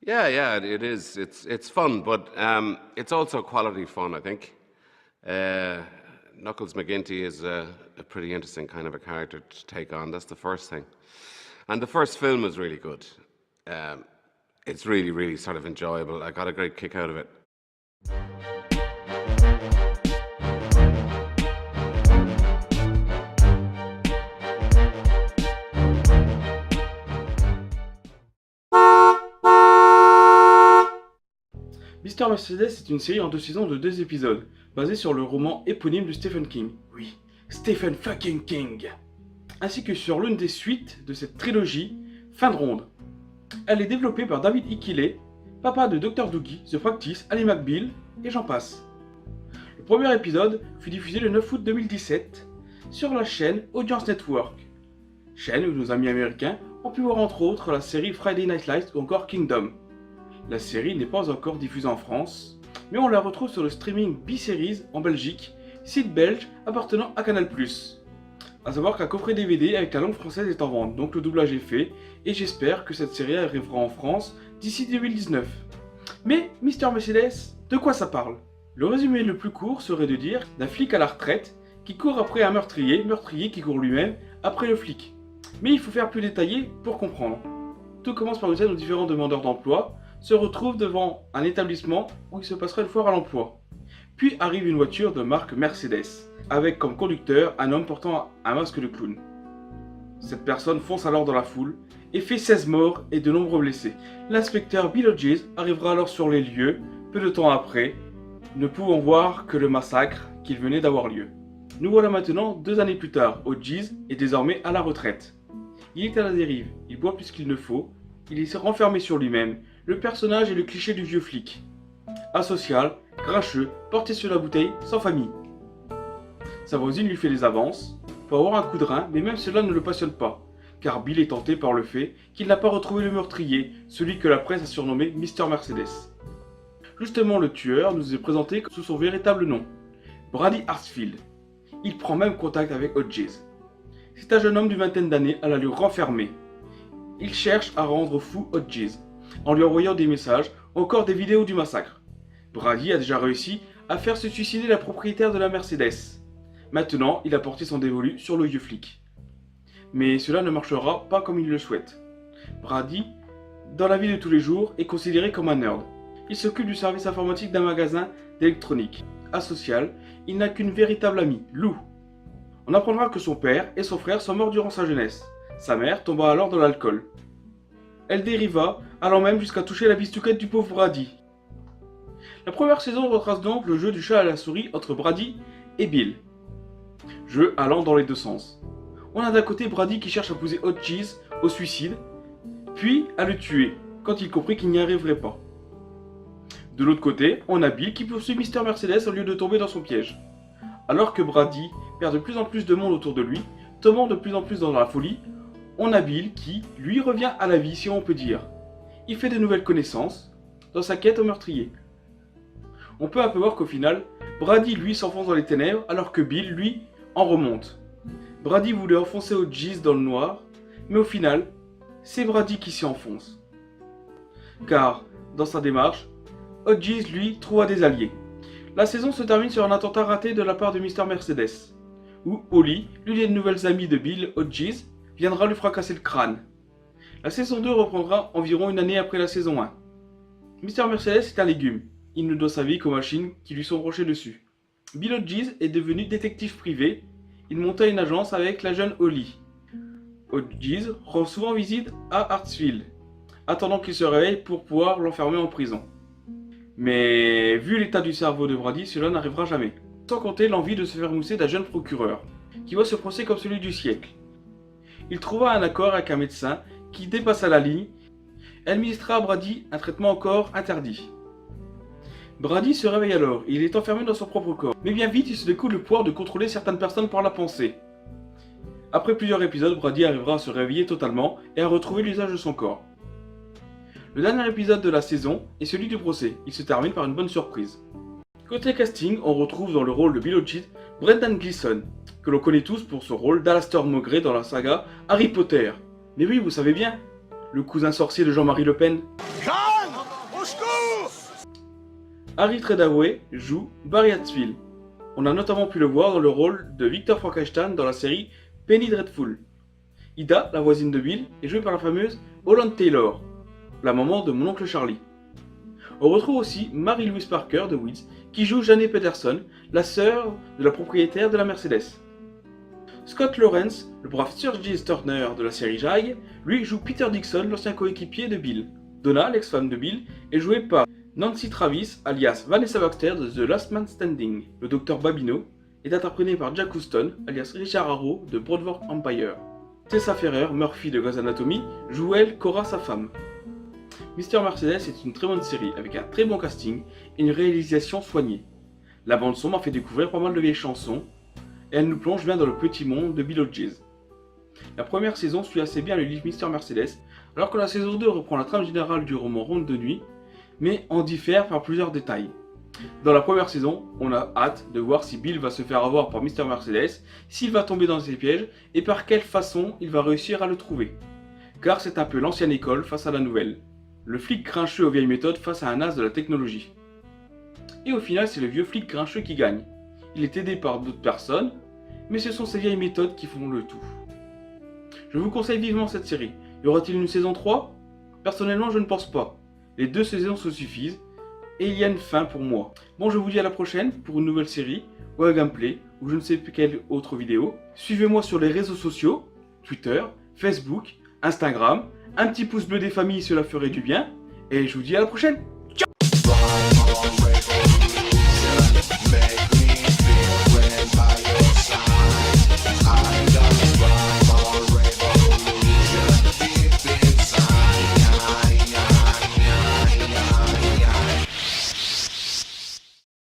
Yeah, it is. It's fun, but it's also quality fun, I think. Uh, Knuckles McGinty is a pretty interesting kind of a character to take on. That's the first thing. And the first film is really good. Um, it's really, really sort of enjoyable. I got a great kick out of it. Mister Mercedes est une série en 2 saisons de 2 épisodes, basée sur le roman éponyme de Stephen King. Oui, Stephen fucking King. Ainsi que sur l'une des suites de cette trilogie, Fin de Ronde. Elle est développée par David E. Kelley, papa de Dr. Doogie, The Practice, Ally McBeal, et j'en passe. Le premier épisode fut diffusé le 9 août 2017 sur la chaîne Audience Network, chaîne où nos amis américains ont pu voir entre autres la série Friday Night Lights ou encore Kingdom. La série n'est pas encore diffusée en France, mais on la retrouve sur le streaming B-Series en Belgique, site belge appartenant à Canal+. A savoir qu'un coffret DVD avec la langue française est en vente, donc le doublage est fait, et j'espère que cette série arrivera en France d'ici 2019. Mais Mister Mercedes, de quoi ça parle? Le résumé le plus court serait de dire d'un flic à la retraite qui court après un meurtrier qui court lui-même après le flic. Mais il faut faire plus détaillé pour comprendre. Tout commence par une scène où différents demandeurs d'emploi se retrouvent devant un établissement où il se passera une foire à l'emploi. Puis arrive une voiture de marque Mercedes, avec comme conducteur un homme portant un masque de clown. Cette personne fonce alors dans la foule et fait 16 morts et de nombreux blessés. L'inspecteur Bill Hodges arrivera alors sur les lieux, peu de temps après, ne pouvant voir que le massacre qu'il venait d'avoir lieu. Nous voilà maintenant 2 années plus tard, Hodges est désormais à la retraite. Il est à la dérive, il boit plus qu'il ne faut, il est renfermé sur lui-même. Le personnage est le cliché du vieux flic. Asocial, grincheux, porté sur la bouteille, sans famille. Sa voisine lui fait des avances, pour avoir un coup de rein, mais même cela ne le passionne pas, car Bill est tenté par le fait qu'il n'a pas retrouvé le meurtrier, celui que la presse a surnommé Mister Mercedes. Justement, le tueur nous est présenté sous son véritable nom, Brady Hartsfield. Il prend même contact avec Hodges. C'est un jeune homme d'une vingtaine d'années à l'allure renfermée. Il cherche à rendre fou Hodges, en lui envoyant des messages ou encore des vidéos du massacre. Brady a déjà réussi à faire se suicider la propriétaire de la Mercedes. Maintenant, il a porté son dévolu sur le vieux flic. Mais cela ne marchera pas comme il le souhaite. Brady, dans la vie de tous les jours, est considéré comme un nerd. Il s'occupe du service informatique d'un magasin d'électronique. Asocial, il n'a qu'une véritable amie, Lou. On apprendra que son père et son frère sont morts durant sa jeunesse. Sa mère tomba alors dans l'alcool. Elle dériva, allant même jusqu'à toucher la bistouquette du pauvre Brady. La première saison retrace donc le jeu du chat à la souris entre Brady et Bill. Jeu allant dans les deux sens. On a d'un côté Brady qui cherche à pousser Hodges au suicide, puis à le tuer, quand il comprit qu'il n'y arriverait pas. De l'autre côté, on a Bill qui poursuit Mister Mercedes au lieu de tomber dans son piège. Alors que Brady perd de plus en plus de monde autour de lui, tombant de plus en plus dans la folie, on a Bill qui, lui, revient à la vie si on peut dire. Il fait de nouvelles connaissances dans sa quête au meurtrier. On peut un peu voir qu'au final, Brady lui s'enfonce dans les ténèbres alors que Bill lui en remonte. Brady voulait enfoncer Hodges dans le noir, mais au final, c'est Brady qui s'y enfonce. Car, dans sa démarche, Hodges lui trouva des alliés. La saison se termine sur un attentat raté de la part de Mister Mercedes, où Holly, l'une des nouvelles amies de Bill Hodges, viendra lui fracasser le crâne. La saison 2 reprendra environ une année après la saison 1. Mister Mercedes est un légume. Il ne doit sa vie qu'aux machines qui lui sont branchées dessus. Bill Hodges est devenu détective privé. Il monta une agence avec la jeune Holly. Hodges rend souvent visite à Hartsfield, attendant qu'il se réveille pour pouvoir l'enfermer en prison. Mais vu l'état du cerveau de Brady, cela n'arrivera jamais. Sans compter l'envie de se faire mousser d'un jeune procureur, qui voit ce procès comme celui du siècle. Il trouva un accord avec un médecin qui dépassa la ligne et administra à Brady un traitement encore interdit. Brady se réveille alors et il est enfermé dans son propre corps. Mais bien vite, il se découle le pouvoir de contrôler certaines personnes par la pensée. Après plusieurs épisodes, Brady arrivera à se réveiller totalement et à retrouver l'usage de son corps. Le dernier épisode de la saison est celui du procès. Il se termine par une bonne surprise. Côté casting, on retrouve dans le rôle de Bill Hodges Brendan Gleeson, que l'on connaît tous pour son rôle d'Alastair Mowbray dans la saga Harry Potter. Mais oui, vous savez bien, le cousin sorcier de Jean-Marie Le Pen. John! Harry Treadaway joue Barry Hatfield. On a notamment pu le voir dans le rôle de Victor Frankenstein dans la série Penny Dreadful. Ida, la voisine de Bill, est jouée par la fameuse Holland Taylor, la maman de mon oncle Charlie. On retrouve aussi Mary-Louise Parker de Weeds, qui joue Jane Peterson, la sœur de la propriétaire de la Mercedes. Scott Lawrence, le brave Sir Giles Turner de la série Jag, lui joue Peter Dixon, l'ancien coéquipier de Bill. Donna, l'ex-femme de Bill, est jouée par Nancy Travis, alias Vanessa Baxter de The Last Man Standing. Le docteur Babino est interprété par Jack Huston, alias Richard Harrow de Broadwalk Empire. Tessa Ferrer, Murphy de Grey's Anatomy, joue elle Cora, sa femme. Mr. Mercedes est une très bonne série, avec un très bon casting et une réalisation soignée. La bande-son m'a fait découvrir pas mal de vieilles chansons, et elle nous plonge bien dans le petit monde de Bill Hodges. La première saison suit assez bien le livre Mr. Mercedes, alors que la saison 2 reprend la trame générale du roman Ronde de nuit, mais en diffère par plusieurs détails. Dans la première saison, on a hâte de voir si Bill va se faire avoir par Mr. Mercedes, s'il va tomber dans ses pièges, et par quelle façon il va réussir à le trouver. Car c'est un peu l'ancienne école face à la nouvelle. Le flic grincheux aux vieilles méthodes face à un as de la technologie. Et au final, c'est le vieux flic grincheux qui gagne. Il est aidé par d'autres personnes, mais ce sont ces vieilles méthodes qui font le tout. Je vous conseille vivement cette série. Y aura-t-il une saison 3 ? Personnellement, je ne pense pas. Les 2 saisons se suffisent, et il y a une fin pour moi. Bon, je vous dis à la prochaine pour une nouvelle série, ou un gameplay, ou je ne sais plus quelle autre vidéo. Suivez-moi sur les réseaux sociaux, Twitter, Facebook, Instagram. Un petit pouce bleu des familles, cela ferait du bien. Et je vous dis à la prochaine!